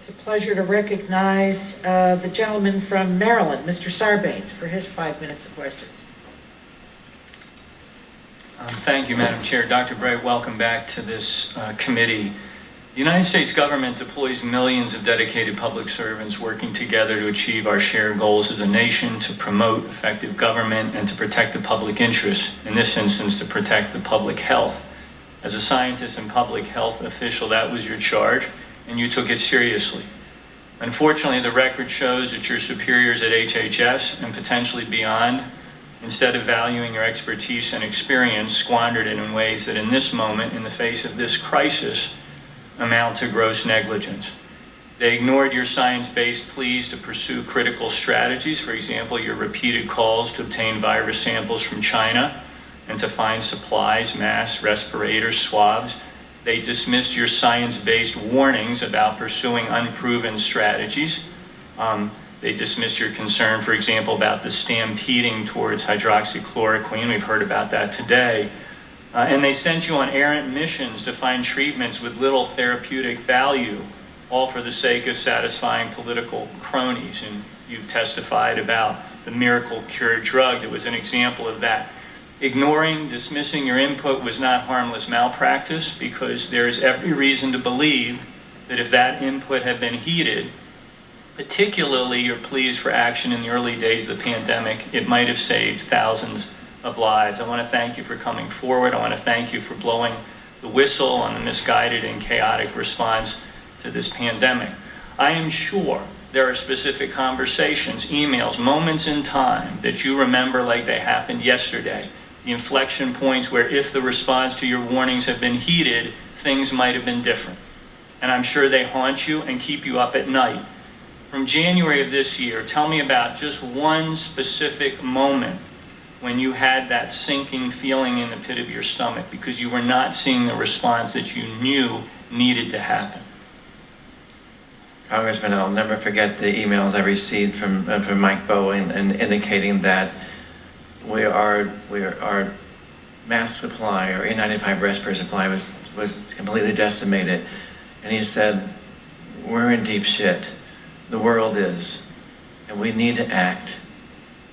It's a pleasure to recognize the gentleman from Maryland, Mr. Sarbanes, for his 5 minutes of questions. Thank you, Madam Chair. Dr. Bright, welcome back to this committee. The United States government deploys millions of dedicated public servants working together to achieve our shared goals as a nation, to promote effective government, and to protect the public interest, in this instance, to protect the public health. As a scientist and public health official, that was your charge, and you took it seriously. Unfortunately, the record shows that your superiors at HHS and potentially beyond, instead of valuing your expertise and experience, squandered it in ways that in this moment, in the face of this crisis, amount to gross negligence. They ignored your science-based pleas to pursue critical strategies, for example, your repeated calls to obtain virus samples from China and to find supplies, masks, respirators, swabs. They dismissed your science-based warnings about pursuing unproven strategies. They dismissed your concern, for example, about the stampeding towards hydroxychloroquine. We've heard about that today. And they sent you on errant missions to find treatments with little therapeutic value, all for the sake of satisfying political cronies. And you've testified about the miracle cure drug that was an example of that. Ignoring, dismissing your input was not harmless malpractice, because there is every reason to believe that if that input had been heeded, particularly your pleas for action in the early days of the pandemic, it might have saved thousands of lives. I want to thank you for coming forward. I want to thank you for blowing the whistle on the misguided and chaotic response to this pandemic. I am sure there are specific conversations, emails, moments in time that you remember like they happened yesterday. The inflection points where if the response to your warnings had been heeded, things might have been different. And I'm sure they haunt you and keep you up at night. From January of this year, tell me about just one specific moment when you had that sinking feeling in the pit of your stomach because you were not seeing the response that you knew needed to happen. Congressman, I'll never forget the emails I received from Mike Bowen and indicating that our mask supply or N95 respirator supply was completely decimated. And he said, we're in deep shit. The world is, and we need to act.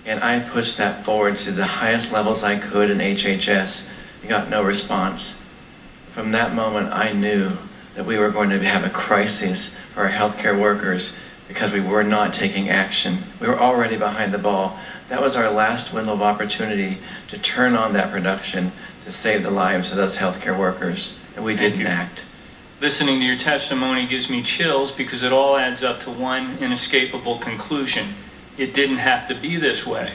And I pushed that forward to the highest levels I could in HHS. We got no response. From that moment, I knew that we were going to have a crisis for our healthcare workers because we were not taking action. We were already behind the ball. That was our last window of opportunity to turn on that production to save the lives of those healthcare workers, and we didn't act. Listening to your testimony gives me chills because it all adds up to one inescapable conclusion. It didn't have to be this way.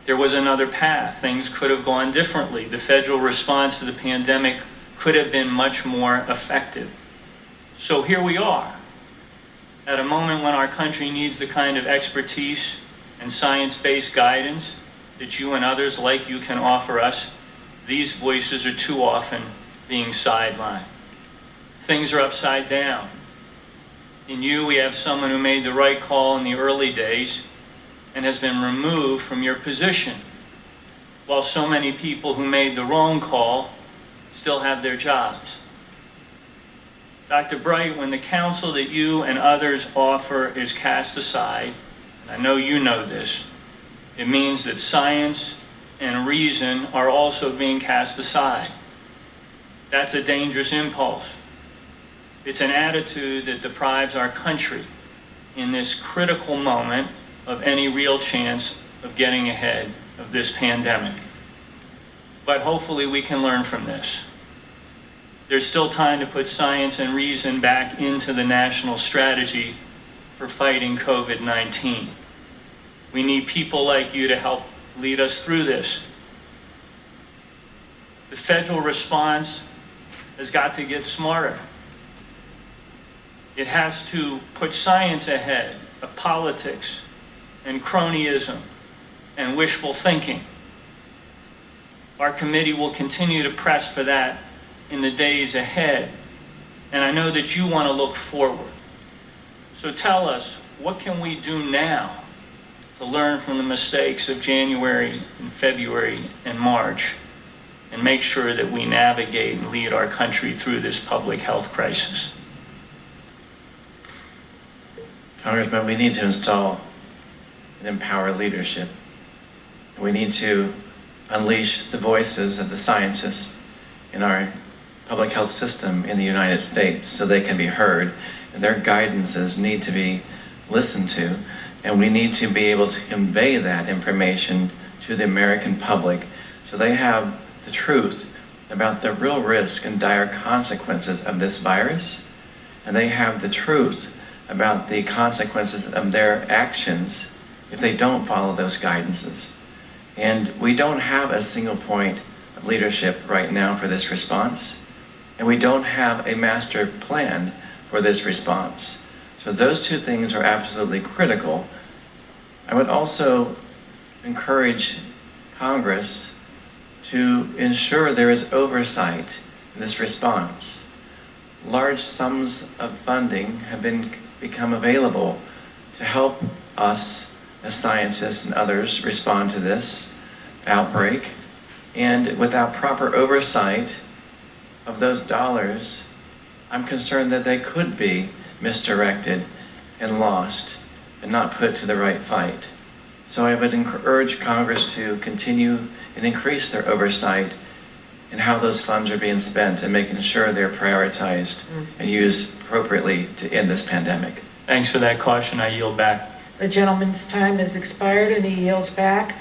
There was another path. Things could have gone differently. The federal response to the pandemic could have been much more effective. So here we are, at a moment when our country needs the kind of expertise and science-based guidance that you and others like you can offer us. These voices are too often being sidelined. Things are upside down. In you, we have someone who made the right call in the early days and has been removed from your position, while so many people who made the wrong call still have their jobs. Dr. Bright, when the counsel that you and others offer is cast aside, and I know you know this, it means that science and reason are also being cast aside. That's a dangerous impulse. It's an attitude that deprives our country in this critical moment of any real chance of getting ahead of this pandemic. But hopefully we can learn from this. There's still time to put science and reason back into the national strategy for fighting COVID-19. We need people like you to help lead us through this. The federal response has got to get smarter. It has to put science ahead of politics and cronyism and wishful thinking. Our committee will continue to press for that in the days ahead. And I know that you want to look forward. So tell us, what can we do now to learn from the mistakes of January and February and March and make sure that we navigate and lead our country through this public health crisis? Congressman, we need to install and empower leadership. We need to unleash the voices of the scientists in our public health system in the United States so they can be heard, and their guidances need to be listened to, and we need to be able to convey that information to the American public so they have the truth about the real risk and dire consequences of this virus, and they have the truth about the consequences of their actions if they don't follow those guidances. And we don't have a single point of leadership right now for this response, and we don't have a master plan for this response. So those two things are absolutely critical. I would also encourage Congress to ensure there is oversight in this response. Large sums of funding have become available to help us as scientists and others respond to this outbreak. And without proper oversight of those dollars, I'm concerned that they could be misdirected and lost and not put to the right fight. So I would urge Congress to continue and increase their oversight in how those funds are being spent and making sure they're prioritized and used appropriately to end this pandemic. Thanks for that caution. I yield back. The gentleman's time has expired and he yields back.